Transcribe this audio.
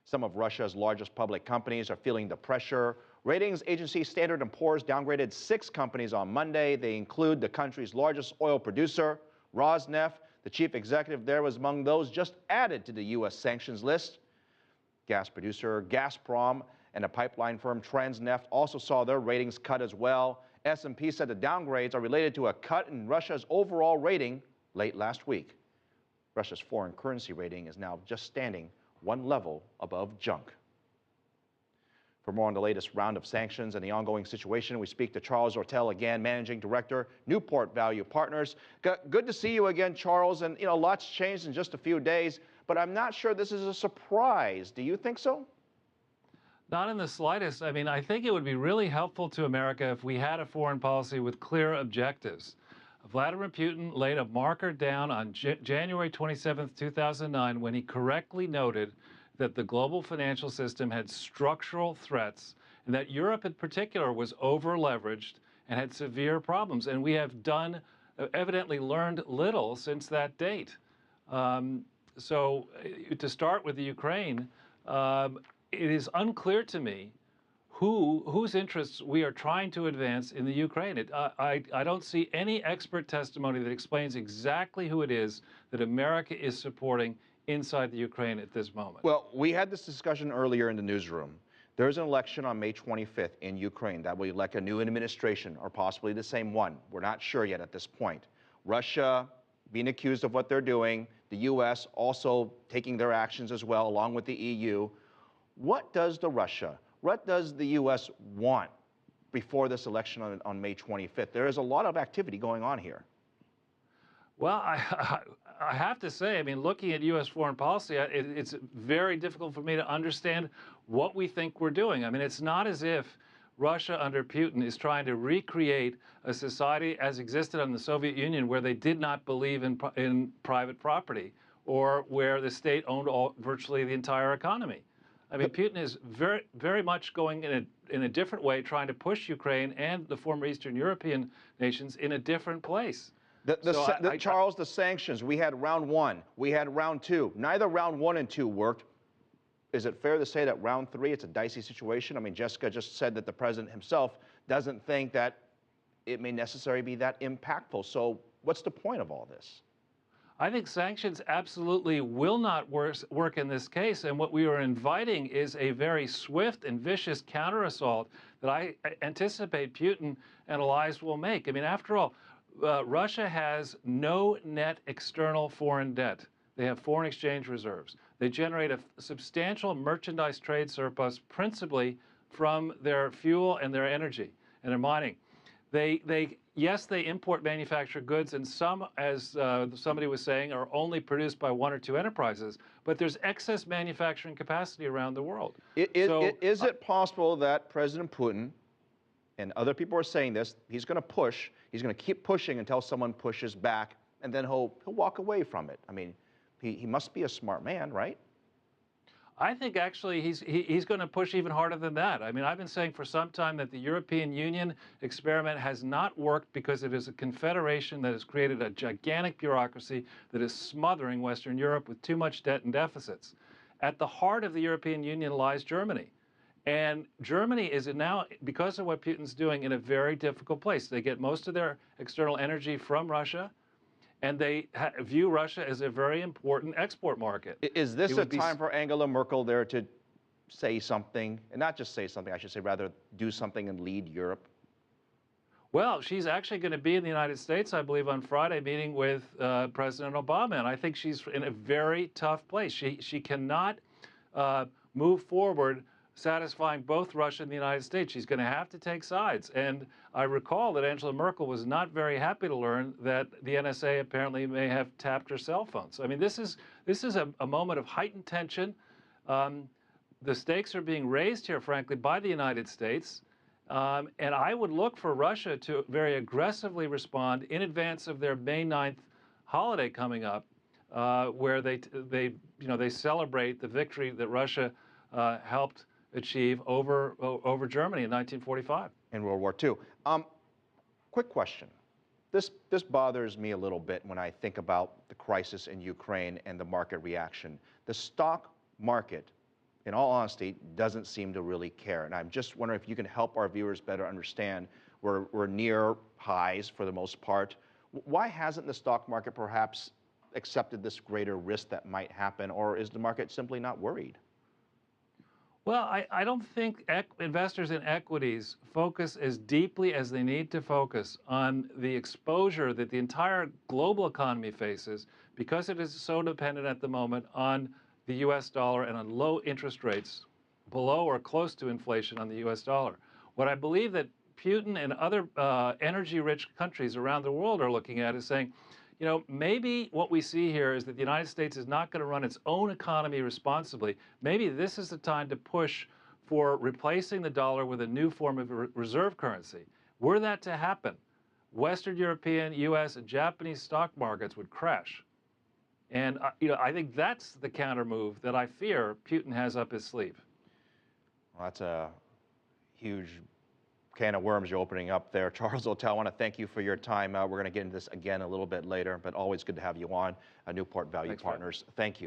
Some of Russia's largest public companies are feeling the pressure. Ratings agency Standard & Poor's downgraded 6 companies on Monday. They include the country's largest oil producer, Rosneft. The chief executive there was among those just added to the U.S. sanctions list. Gas producer Gazprom and the pipeline firm Transneft also saw their ratings cut as well. S&P said the downgrades are related to a cut in Russia's overall rating late last week. Russia's foreign currency rating is now just standing one level above junk. For more on the latest round of sanctions and the ongoing situation, we speak to Charles Ortel again, Managing Director, Newport Value Partners. Good to see you again, Charles. And, lots changed in just a few days, but I'm not sure this is a surprise. Do you think so? Not in the slightest. I mean, I think it would be really helpful to America if we had a foreign policy with clear objectives. Vladimir Putin laid a marker down on January 27, 2009, when he correctly noted that the global financial system had structural threats and that Europe in particular was over-leveraged and had severe problems. And we have evidently learned little since that date. So to start with the Ukraine, it is unclear to me whose interests we are trying to advance in the Ukraine. I don't see any expert testimony that explains exactly who it is that America is supporting inside the Ukraine at this moment. Well, we had this discussion earlier in the newsroom. There's an election on May 25th in Ukraine that will elect a new administration, or possibly the same one. We're not sure yet at this point. Russia being accused of what they're doing, the U.S. also taking their actions as well, along with the EU. What does the U.S. want before this election on May 25th? There is a lot of activity going on here. Well, I have to say, I mean, looking at U.S. foreign policy, it's very difficult for me to understand what we think we're doing. I mean, it's not as if Russia under Putin is trying to recreate a society as existed in the Soviet Union, where they did not believe in private property, or where the state owned virtually the entire economy. I mean, Putin is very, very much going in a different way, trying to push Ukraine and the former Eastern European nations in a different place. Charles, the sanctions, we had round 1, we had round 2. Neither round 1 and 2 worked. Is it fair to say that round 3, it's a dicey situation? I mean, Jessica just said that the president himself doesn't think that it may necessarily be that impactful. So what's the point of all this? I think sanctions absolutely will not work in this case. And what we are inviting is a very swift and vicious counterassault that I anticipate Putin and allies will make. I mean, after all, Russia has no net external foreign debt. They have foreign exchange reserves. They generate a substantial merchandise trade surplus, principally from their fuel and their energy and their mining. Yes, they import manufactured goods, and some, as somebody was saying, are only produced by 1 or 2 enterprises. But there's excess manufacturing capacity around the world. Is it possible that President Putin, and other people are saying this, he's going to keep pushing until someone pushes back, and then he'll walk away from it? I mean, he must be a smart man, right? I think actually he's going to push even harder than that. I mean, I've been saying for some time that the European Union experiment has not worked because it is a confederation that has created a gigantic bureaucracy that is smothering Western Europe with too much debt and deficits. At the heart of the European Union lies Germany. And Germany is now, because of what Putin's doing, in a very difficult place. They get most of their external energy from Russia, and they view Russia as a very important export market. Is this a time for Angela Merkel there to say something, and not just say something, I should say, rather do something and lead Europe? Well, she's actually going to be in the United States, I believe, on Friday, meeting with President Obama, and I think she's in a very tough place. She cannot move forward satisfying both Russia and the United States. She's going to have to take sides. And I recall that Angela Merkel was not very happy to learn that the NSA apparently may have tapped her cell phone. So, I mean, this is a moment of heightened tension. The stakes are being raised here, frankly, by the United States. And I would look for Russia to very aggressively respond in advance of their May 9th holiday coming up, where they celebrate the victory that Russia helped achieve over Germany in 1945. In World War II. Quick question. This bothers me a little bit when I think about the crisis in Ukraine and the market reaction. The stock market in all honesty, doesn't seem to really care. And I'm just wondering if you can help our viewers better understand we're near highs for the most part. Why hasn't the stock market perhaps accepted this greater risk that might happen, or is the market simply not worried? Well, I don't think investors in equities focus as deeply as they need to focus on the exposure that the entire global economy faces because it is so dependent at the moment on the US dollar and on low interest rates, below or close to inflation on the US dollar. What I believe that Putin and other energy-rich countries around the world are looking at is saying, you know, maybe what we see here is that the United States is not going to run its own economy responsibly. Maybe this is the time to push for replacing the dollar with a new form of reserve currency. Were that to happen, Western European, US, and Japanese stock markets would crash. And you know, I think that's the counter move that I fear Putin has up his sleeve. Well, that's a huge can of worms you're opening up there. Charles Ortel, I want to thank you for your time. We're going to get into this again a little bit later, but always good to have you on Newport Value Thanks, Partners. Thank you.